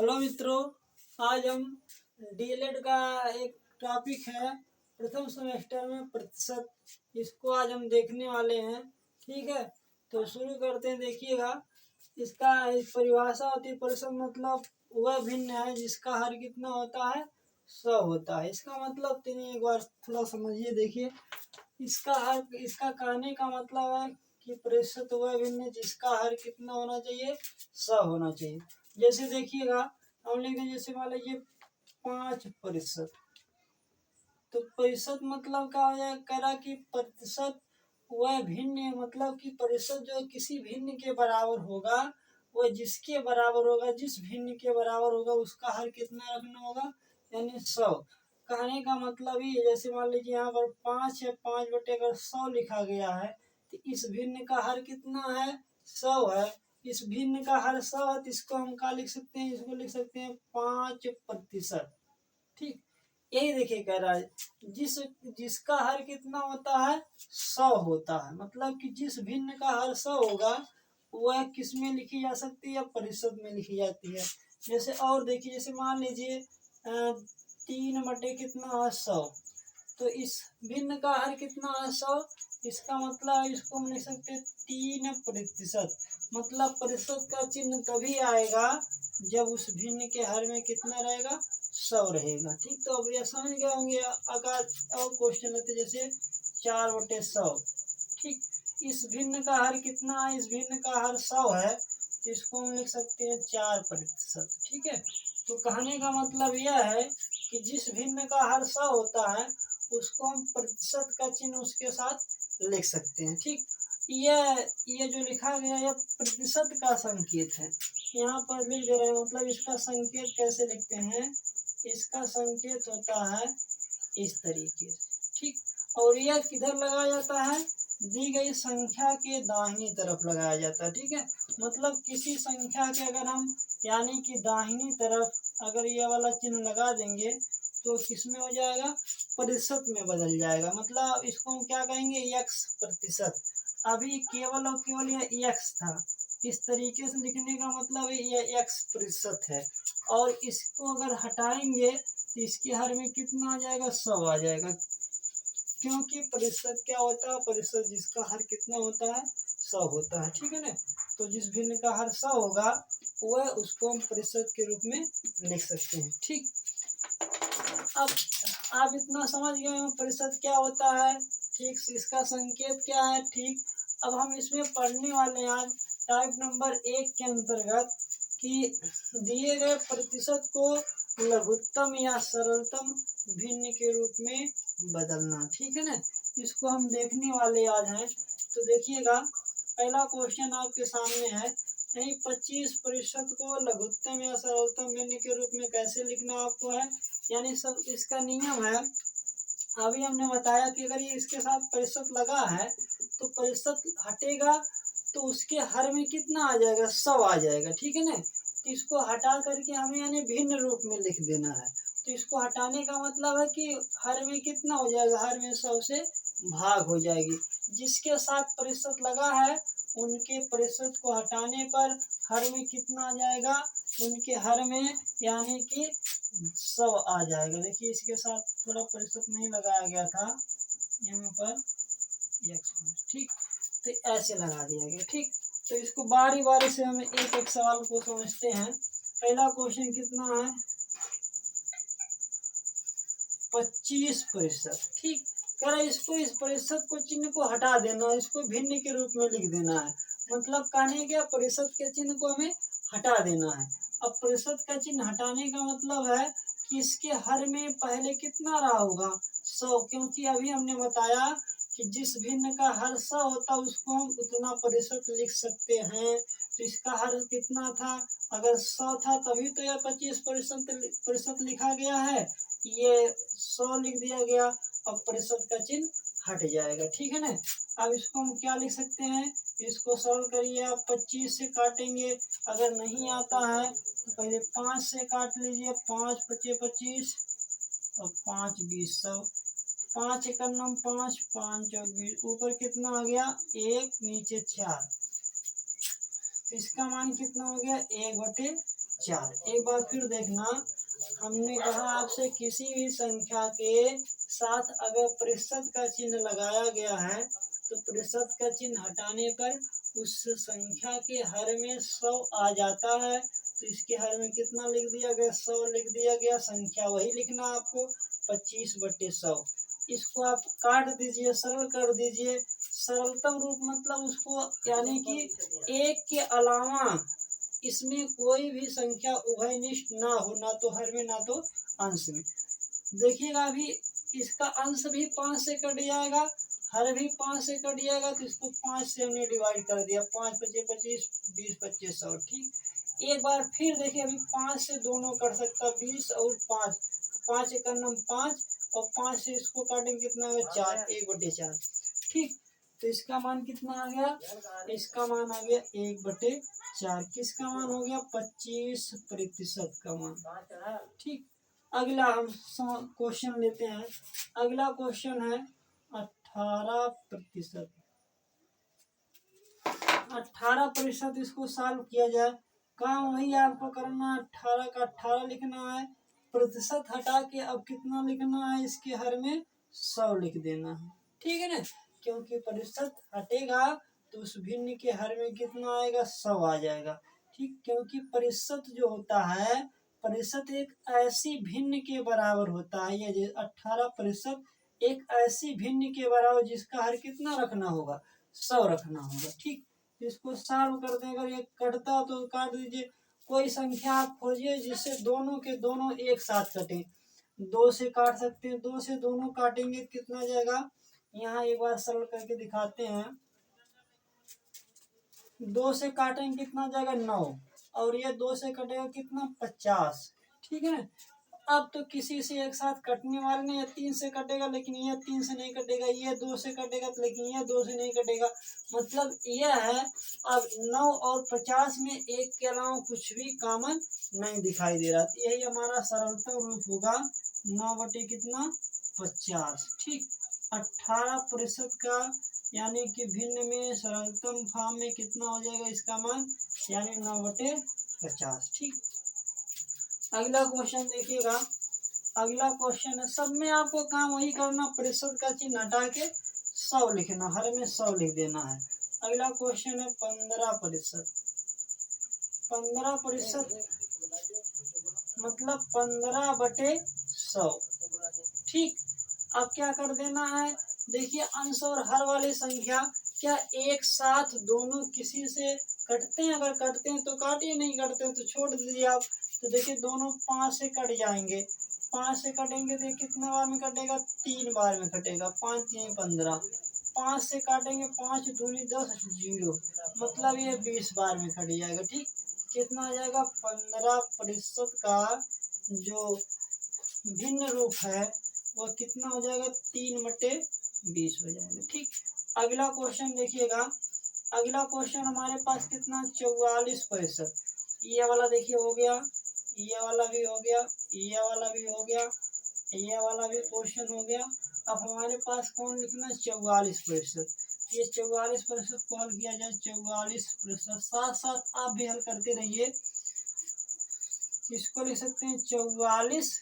Hello मित्रों, आज हम डीएलएड का एक टॉपिक है प्रथम सेमेस्टर में प्रतिशत। इसको आज हम देखने वाले हैं। ठीक है, तो शुरू करते हैं। देखिएगा, इसका एक परिभाषा होती है। प्रतिशत मतलब वह भिन्न है जिसका हर कितना होता है, 100 होता है। इसका मतलब एक बार थोड़ा समझिए। देखिए, इसका कहने का मतलब है कि प्रतिशत वह भिन्न है जिसका हर कितना होना चाहिए, 100 होना चाहिए। जैसे देखिएगा, हम लिख दें, जैसे मान लीजिए 5%। तो प्रतिशत मतलब क्या हो जाएगा, करा कि प्रतिशत वह भिन्न है, मतलब कि प्रतिशत जो किसी भिन्न के बराबर होगा, वह जिसके बराबर होगा, जिस भिन्न के बराबर होगा उसका हर कितना रखना होगा, यानी 100। कहने का मतलब ही, जैसे मान लीजिए यहाँ पर 5 है, 5 अगर 100 लिखा गया है, तो इस भिन्न का हर कितना है, 100 है। इस भिन्न का हर 100 है, तो इसको हम क्या लिख सकते हैं, इसको लिख सकते हैं 5%। ठीक, यही देखिए कह रहा है, जिसका हर कितना होता है, 100 होता है। मतलब कि जिस भिन्न का हर 100 होगा, वह किस में लिखी जा सकती है, या प्रतिशत में लिखी जाती है। जैसे और देखिए, जैसे मान लीजिए 3 बटे कितना है, 100। तो इस भिन्न का हर कितना है, 100। इसका मतलब इसको हम लिख सकते हैं 3%। मतलब प्रतिशत का चिन्ह तभी आएगा जब उस भिन्न के हर में कितना रहेगा, 100 रहेगा। ठीक, तो अब ये समझ गए होंगे। अगर और क्वेश्चन लेते, जैसे 4/100। ठीक, इस भिन्न का हर कितना है, इस भिन्न का हर 100 है, तो इसको हम लिख सकते हैं 4%। ठीक है, तो कहने का मतलब यह है कि जिस भिन्न का हर 100 होता है, उसको हम प्रतिशत का चिन्ह उसके साथ लिख सकते हैं। ठीक, ये जो लिखा गया, यह प्रतिशत का संकेत है। यहाँ पर लिख दे रहे हैं, मतलब इसका संकेत कैसे लिखते हैं। इसका संकेत होता है इस तरीके से। ठीक, और यह किधर लगाया जाता है, दी गई संख्या के दाहिनी तरफ लगाया जाता है। ठीक है, मतलब किसी संख्या के अगर हम, यानी कि दाहिनी तरफ अगर ये वाला चिन्ह लगा देंगे, तो किसमें हो जाएगा, प्रतिशत में बदल जाएगा। मतलब इसको हम क्या कहेंगे, x%। अभी केवल और केवल यह x था। इस तरीके से लिखने का मतलब ये x% है। और इसको अगर हटाएंगे, तो इसके हर में कितना आ जाएगा, 100 आ जाएगा। क्योंकि प्रतिशत क्या होता है, प्रतिशत जिसका हर कितना होता है, 100 होता है। ठीक है ना, तो जिस भिन्न का हर 100 होगा, वह उसको हम प्रतिशत के रूप में लिख सकते हैं। ठीक, अब आप इतना समझ गए हो प्रतिशत क्या होता है। ठीक, इसका संकेत क्या है। ठीक, अब हम इसमें पढ़ने वाले हैं आज टाइप नंबर 1 के अंतर्गत कि दिए गए प्रतिशत को लघुत्तम या सरलतम भिन्न के रूप में बदलना। ठीक है ना, इसको हम देखने वाले आज हैं। तो देखिएगा, पहला क्वेश्चन आपके सामने है, यानी 25% को लघुत्तम या सरलतम भिन्न के रूप में कैसे लिखना आपको है। यानी सब इसका नियम है, अभी हमने बताया कि अगर ये इसके साथ प्रतिशत लगा है, तो प्रतिशत हटेगा तो उसके हर में कितना आ जाएगा, 100 आ जाएगा। ठीक है ना, तो इसको हटा करके हमें यानी भिन्न रूप में लिख देना है। तो इसको हटाने का मतलब है कि हर में कितना हो जाएगा, हर में 100 से भाग हो जाएगी। जिसके साथ प्रतिशत लगा है, उनके प्रतिशत को हटाने पर हर में कितना आ जाएगा, उनके हर में यानी कि 100 आ जाएगा। देखिए, इसके साथ थोड़ा प्रतिशत नहीं लगाया गया था यहाँ पर x। ठीक, तो ऐसे लगा दिया गया। ठीक, तो इसको बारी बारी से हमें एक एक सवाल को समझते हैं। पहला क्वेश्चन कितना है, 25%। ठीक, कह रहा इसको, इस प्रतिशत को चिन्ह को हटा देना, इसको भिन्न के रूप में लिख देना है। मतलब कहने क्या, प्रतिशत के चिन्ह को हमें हटा देना है। अब प्रतिशत का चिन्ह हटाने का मतलब है कि इसके हर में पहले कितना रहा होगा, 100। क्योंकि अभी हमने बताया कि जिस भिन्न का हर 100 होता है, उसको हम उतना प्रतिशत लिख सकते हैं। तो इसका हर कितना था, अगर 100 था, तभी तो यह 25% लिखा गया है। ये 100 लिख दिया गया। अब प्रतिशत का चिन्ह हट जाएगा। ठीक है ना, अब इसको हम क्या लिख सकते हैं, इसको सरल करिए। आप 25 से काटेंगे, अगर नहीं आता है तो पहले 5 से काट लीजिए। 5 × 25 और 5 × 20 100। 5 × 9 5, 5 और 20, ऊपर कितना आ गया, 1, नीचे 4। तो इसका मान कितना हो गया, 1/4। 4। एक बार फिर देखना, हमने कहा आपसे किसी भी संख्या के साथ अगर प्रतिशत का चिन्ह लगाया गया है तो प्रतिशत का चिन्ह हटाने पर उस संख्या के हर में 100 आ जाता है। तो इसके हर में कितना लिख दिया गया, 100 लिख दिया गया। संख्या वही लिखना आपको 25/100। इसको आप काट दीजिए, सरल कर दीजिए। सरलतम रूप मतलब उसको यानी कि एक के अलावा इसमें कोई भी संख्या उभयनिष्ठ ना हो, ना तो हर में ना तो अंश में। देखिएगा अभी इसका अंश भी 5 से कट जाएगा, हर भी 5 से कट जाएगा, तो इसको 5 से हमने डिवाइड कर दिया। 5 × 25, 20/25 100। ठीक, एक बार फिर देखिए अभी 5 से दोनों कट सकता, 20 और 5, 5 × 5 और 5 से इसको काटेंगे कितना होगा, 4, 1/4। ठीक, तो इसका मान कितना आ गया, इसका मान आ गया 1/4। किसका मान हो गया, 25% का मान। ठीक, अगला हम क्वेश्चन लेते हैं। अगला क्वेश्चन है 18%। 18%, इसको सॉल्व किया जाए। काम वही आपको करना, 18 का 18 लिखना है, प्रतिशत हटा के अब कितना लिखना है, इसके हर में 100 लिख देना है। ठीक है ना, क्योंकि प्रतिशत हटेगा तो उस भिन्न के हर में कितना आएगा, 100 आ जाएगा। ठीक, क्योंकि प्रतिशत जो होता है, प्रतिशत एक ऐसी भिन्न के बराबर होता है। ये 18% एक ऐसी भिन्न के बराबर जिसका हर कितना रखना होगा, 100 रखना होगा। ठीक, इसको सॉल्व कर दें, अगर ये कटता तो काट दीजिए। कोई संख्या आप खोजिए जिससे दोनों के दोनों एक साथ कटें। 2 से काट सकते हैं, 2 से दोनों काटेंगे कितना जाएगा, यहाँ एक बार सरल करके दिखाते हैं। 2 से काटेंगे कितना जाएगा, 9, और ये 2 से कटेगा कितना, 50। ठीक है ना, अब तो किसी से एक साथ कटने वाले नहीं है। 3 से कटेगा लेकिन यह 3 से नहीं कटेगा, यह 2 से कटेगा लेकिन यह 2 से नहीं कटेगा। मतलब यह है, अब 9 और 50 में एक के अलावा कुछ भी कॉमन नहीं दिखाई दे रहा। यही हमारा सरलतम रूप होगा, 9/50। ठीक, 18% का यानी कि भिन्न में सरलतम फॉर्म में कितना हो जाएगा इसका मान, यानी 9/50। ठीक, अगला क्वेश्चन देखिएगा। अगला क्वेश्चन है, सब में आपको काम वही करना, प्रतिशत का चिन्ह हटा के 100 लिखना, हर में 100 लिख देना है। अगला क्वेश्चन है 15%। 15% मतलब 15/100। ठीक, अब क्या कर देना है, देखिए अंश और हर वाली संख्या क्या एक साथ दोनों किसी से कटते हैं, अगर कटते हैं तो काटिए, नहीं कटते हैं तो छोड़ दीजिए आप। तो देखिए दोनों 5 से कट जाएंगे, 5 से कटेंगे तो कितने बार में कटेगा, 3 बार में कटेगा। 5 × 3 = 15। 5 से काटेंगे, 5 दूनी 10, 0, मतलब ये 20 बार में कट जाएगा। ठीक, कितना आ जाएगा, 15% का जो भिन्न रूप है वह कितना हो जाएगा, 3/20 हो जाएगा। ठीक, अगला क्वेश्चन देखिएगा। अगला क्वेश्चन हमारे पास कितना, 44%। ये वाला देखिए हो गया, ये वाला भी हो गया, ये वाला भी हो गया, ये वाला भी क्वेश्चन हो गया। अब हमारे पास कौन लिखना, 44%। ये 44% को हल किया जाए, 44%। साथ साथ आप भी हल करते रहिए। इसको लिख सकते हैं 44,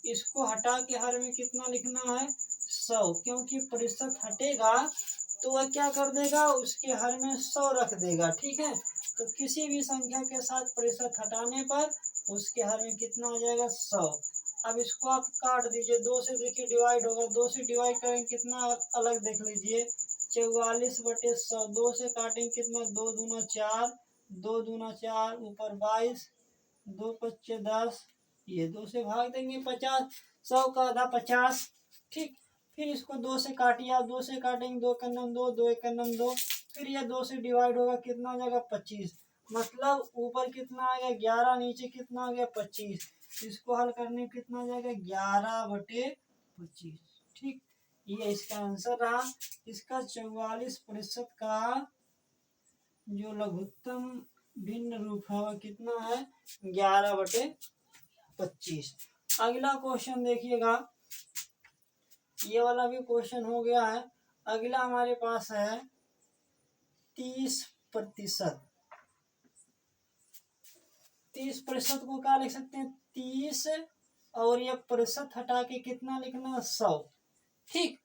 इसको हटा के हर में कितना लिखना है, 100, क्योंकि प्रतिशत हटेगा तो वह क्या कर देगा, उसके हर में 100 रख देगा। ठीक है, तो किसी भी संख्या के साथ प्रतिशत हटाने पर उसके हर में कितना हो जाएगा, 100। अब इसको आप काट दीजिए, 2 से देखिए डिवाइड होगा, 2 से डिवाइड करेंगे कितना अलग देख लीजिए, 44/100। 2 से काटेंगे कितना, 2 दूना 4, 2 दूना 4, ऊपर 22, 2 × 5 = 10, ये 2 से भाग देंगे 50, 100 का आधा 50। ठीक, फिर इसको 2 से काटिए, आप 2 से काटेंगे, 2 × 9 2, 2 × 9 2, फिर यह 2 से डिवाइड होगा, कितना हो जाएगा, 25। मतलब ऊपर कितना आ गया, 11, नीचे कितना आ गया, 25। इसको हल करने कितना आ जाएगा, 11/25। ठीक, ये इसका आंसर रहा। इसका 44% का जो लघुत्तम भिन्न रूप है वह कितना है, 11/25। अगला क्वेश्चन देखिएगा, ये वाला भी क्वेश्चन हो गया है। अगला हमारे पास है 30%। 30% को क्या लिख सकते हैं 30, और ये प्रतिशत हटा के कितना लिखना 100। ठीक,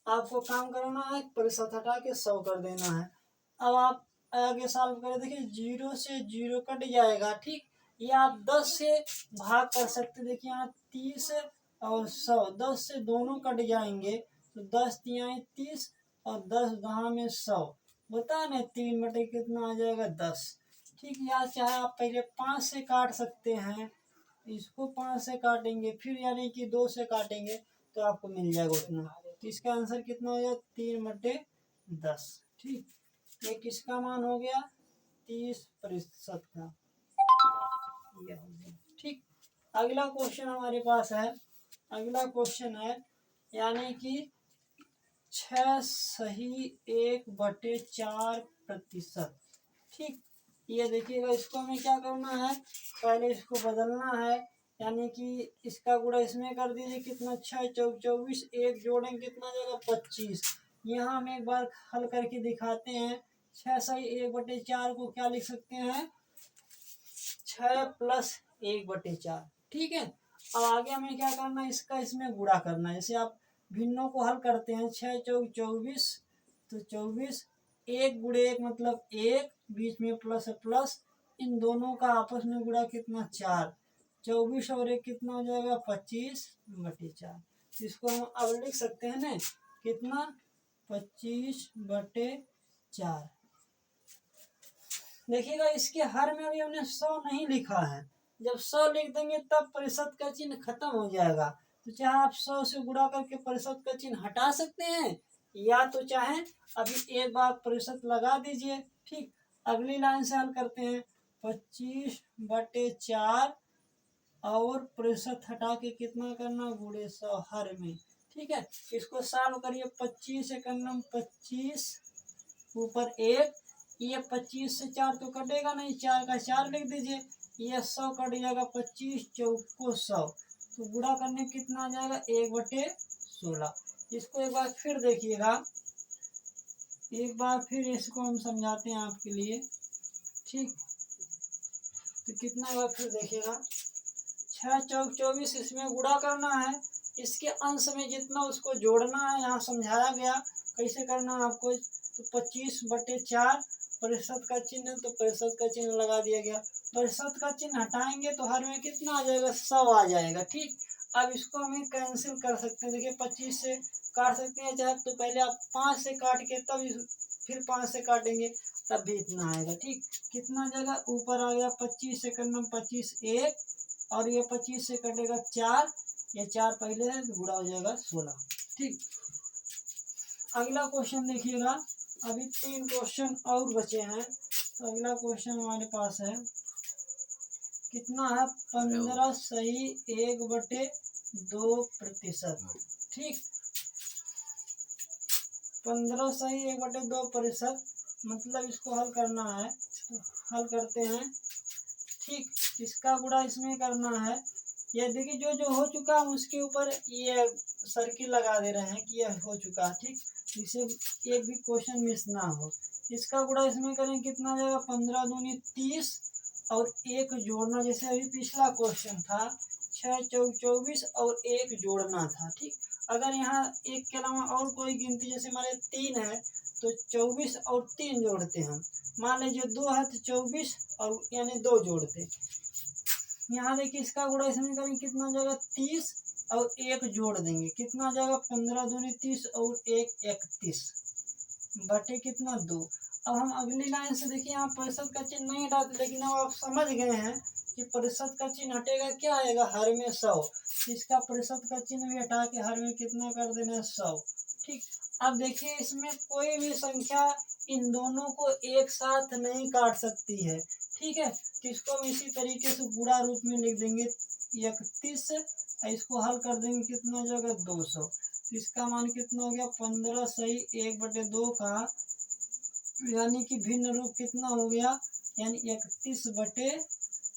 आपको काम करना है, प्रतिशत हटा के 100 कर देना है। अब आप आगे सॉल्व करें, देखिए 0 से 0 कट जाएगा। ठीक, ये आप 10 से भाग कर सकते, देखिए यहाँ 30 और 100, 10 से दोनों कट जाएंगे तो 10 तिया 30 और 10 दहा में 100, बता ना 3 बटे कितना आ जाएगा 10। ठीक, या चाहे आप पहले 5 से काट सकते हैं, इसको 5 से काटेंगे, फिर यानी कि 2 से काटेंगे तो आपको मिल जाएगा उतना। तो इसका आंसर कितना हो जाएगा 3 बटे 10। ठीक, ये किसका मान हो गया 30% का। ठीक, अगला क्वेश्चन हमारे पास है, अगला क्वेश्चन है यानी कि 6 सही 1/4%। ठीक, ये देखिएगा, इसको हमें क्या करना है, पहले इसको बदलना है, यानी कि इसका गुणा इसमें कर दीजिए, कितना 6 चौक 24, एक जोड़ेंगे कितना जाएगा 25। यहाँ हम एक बार हल करके दिखाते हैं। 6 सही 1/4 को क्या लिख सकते हैं 6 + 1/4। ठीक है, अब आगे हमें क्या करना है, इसका इसमें गुणा करना है। जैसे आप भिन्नों को हल करते हैं, 6 चौक 24 तो 24, 1 गुणे 1 मतलब 1, बीच में प्लस है प्लस, इन दोनों का आपस में गुणा कितना 4, 24 और 1 कितना हो जाएगा 25/4। इसको हम अब लिख सकते हैं ना कितना 25/4। देखिएगा, इसके हर में अभी हमने 100 नहीं लिखा है, जब 100 लिख देंगे तब प्रतिशत का चिन्ह खत्म हो जाएगा। तो चाहे आप 100 से गुणा करके प्रतिशत का चिन्ह हटा सकते हैं, या तो चाहे अभी एक बार प्रतिशत लगा दीजिए। ठीक, अगली लाइन से हल करते हैं, 25/4 और प्रतिशत हटा के कितना करना गुणे 100 हर में। ठीक है, इसको सॉल्व करिए, 25 से करना 25 ऊपर 1, ये 25 से 4 तो कटेगा नहीं, 4 का 4 लिख दीजिए, ये 100 कट जाएगा, 25 चौको 100, तो गुणा करने कितना आ जाएगा 1/16। इसको एक बार फिर देखिएगा, एक बार फिर इसको हम समझाते हैं आपके लिए। ठीक, तो कितना बार फिर देखिएगा, 6 चौक 24, इसमें गुणा करना है, इसके अंश में जितना उसको जोड़ना है, यहाँ समझाया गया कैसे करना है आपको। तो 25/4 प्रतिशत का चिन्ह, तो प्रतिशत का चिन्ह लगा दिया गया, प्रतिशत का चिन्ह हटाएंगे तो हर में कितना आ जाएगा 100 आ जाएगा। ठीक, अब इसको हमें कैंसिल कर सकते हैं, देखिए 25 से काट सकते हैं चाहे, तो पहले आप 5 से काट के तब फिर 5 से काटेंगे तब भी इतना आएगा। ठीक, कितना जगह ऊपर आ गया 25 से करना 25 1, और ये 25 से कटेगा 4, ये 4 पहले है तो गुणा हो जाएगा 16। ठीक, अगला क्वेश्चन देखिएगा, अभी 3 क्वेश्चन और बचे हैं। तो अगला क्वेश्चन हमारे पास है, कितना है 15 सही 1/2%। ठीक, 15 सही 1/2%, मतलब इसको हल करना है, तो हल करते हैं। ठीक, इसका गुणा इसमें करना है, ये देखिए जो जो हो चुका हम उसके ऊपर ये सर्किल लगा दे रहे हैं कि यह हो चुका है। ठीक, जिससे एक भी क्वेश्चन मिस ना हो। इसका गुणा इसमें करें कितना जाएगा 15 दूनी 30, और 1 जोड़ना, जैसे अभी पिछला क्वेश्चन था 6 चौक 24 और 1 जोड़ना था। ठीक, अगर यहाँ 1 के अलावा और कोई गिनती, जैसे हमारे 3 है तो 24 और 3 जोड़ते हैं, मान लीजिए 2 है तो 24 और यानी 2 जोड़ते। यहाँ देखिए इसका गुणा इसमें करेंगे कितना जाएगा 30 और 1 जोड़ देंगे, कितना जाएगा 15 दूनी 30 और 1 31 बटे कितना 2। अब हम अगली लाइन से देखिए, यहाँ प्रतिशत का चिन्ह नहीं हटाते, लेकिन अब आप समझ गए हैं कि प्रतिशत का चिन्ह हटेगा क्या आएगा हर में 100, इसका प्रतिशत का चिन्ह भी हटा के हर में कितना कर देना है 100। ठीक, अब देखिए इसमें कोई भी संख्या इन दोनों को एक साथ नहीं काट सकती है। ठीक है, तो इसको हम इसी तरीके से गुणा रूप में लिख देंगे 31, इसको हल कर देंगे कितना जाएगा 200। तो इसका मान कितना हो गया 15 सही 1/2 का, यानी कि भिन्न रूप कितना हो गया, यानी 31 बटे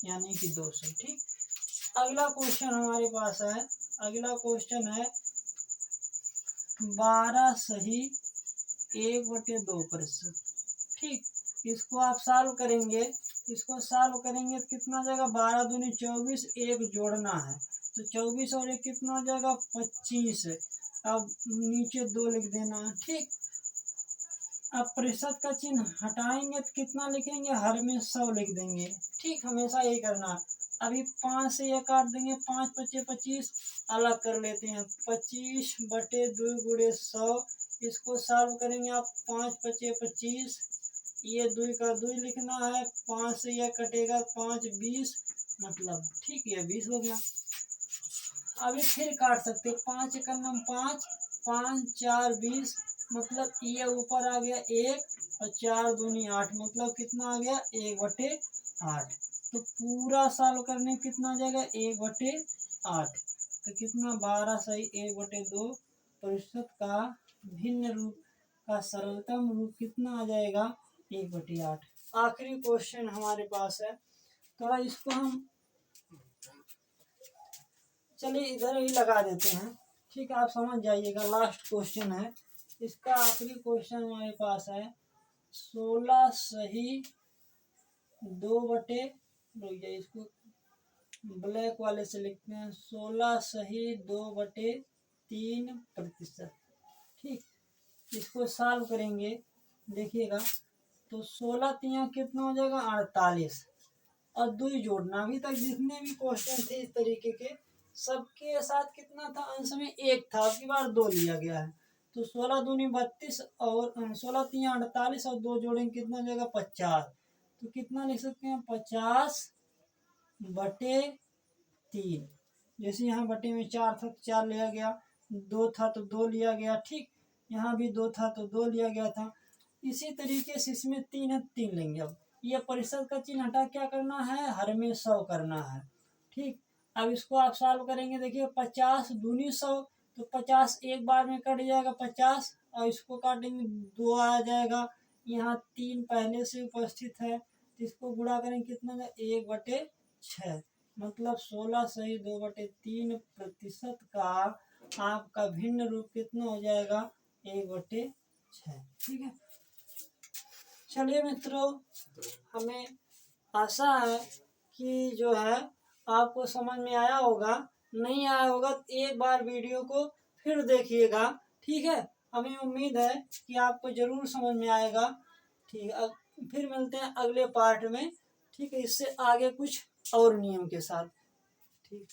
यानी कि 200। ठीक, अगला क्वेश्चन हमारे पास है, अगला क्वेश्चन है 12 सही 1/2%। ठीक, इसको आप सॉल्व करेंगे इसको सॉल्व करेंगे तो कितना हो जाएगा, 12 दूनी 24, एक जोड़ना है तो 24 और एक कितना हो जाएगा 25। अब नीचे 2 लिख देना है। ठीक, अब प्रतिशत का चिन्ह हटाएंगे तो कितना लिखेंगे, हर में 100 लिख देंगे। ठीक, हमेशा यही करना। अभी 5 से ये काट देंगे, 5 पचे 25, अलग कर लेते हैं, 25 बटे 2 गुणे 100। इसको सॉल्व करेंगे आप, 5 पचे 25, ये 2 का 2 लिखना है, 5 से यह कटेगा, 5 20, मतलब ठीक है 20 हो गया। अभी फिर काट सकते, 5 का नाम 5, 5 4 20, मतलब ये ऊपर आ गया 1 और 4 दूनी 8, मतलब कितना आ गया 1/8। तो पूरा सॉल्व करने कितना आ जाएगा 1/8, तो कितना 12 सही 1/2। प्रतिशत का भिन्न रूप का सरलतम रूप कितना आ जाएगा 1/8। आखिरी क्वेश्चन हमारे पास है, थोड़ा इसको हम चलिए इधर ही लगा देते हैं। ठीक है, आप समझ जाइएगा, लास्ट क्वेश्चन है इसका। आखिरी क्वेश्चन हमारे पास है 16 सही 2 बटे, रुक जाइए इसको ब्लैक वाले से लिखते हैं, 16 सही 2/3%। ठीक, इसको सॉल्व करेंगे, देखिएगा तो 16 तिया कितना हो जाएगा 48, और 2 जोड़ना। अभी तक जितने भी क्वेश्चन थे इस तरीके के, सबके साथ कितना था, अंश में 1 था, अब की बार 2 लिया गया है। तो 16 दूनी 32 और 16 तिया 48 और 2 जोड़ेंगे कितना हो जाएगा 50। तो कितना लिख सकते हैं 50/3। जैसे यहाँ बटे में 4 था तो 4 लिया गया, 2 था तो 2 लिया गया। ठीक, यहाँ भी 2 था तो 2 लिया गया था। इसी तरीके से इसमें 3 है, 3 लेंगे। अब ये प्रतिशत का चिन्ह हटा क्या करना है, हर में 100 करना है। ठीक, अब इसको आप सॉल्व करेंगे, देखिए 50 दूनी 100, तो 50 एक बार में कट जाएगा 50, और इसको काटेंगे 2 आ जाएगा। यहाँ 3 पहले से उपस्थित है, तो इसको गुणा करेंगे कितना 1/6, मतलब 16 सही 2/3 प्रतिशत का आपका भिन्न रूप कितना हो जाएगा 1/6। ठीक है, चलिए मित्रों, हमें आशा है कि जो है आपको समझ में आया होगा। नहीं आया होगा तो एक बार वीडियो को फिर देखिएगा। ठीक है, हमें उम्मीद है कि आपको ज़रूर समझ में आएगा। ठीक है, अब फिर मिलते हैं अगले पार्ट में। ठीक है, इससे आगे कुछ और नियम के साथ। ठीक।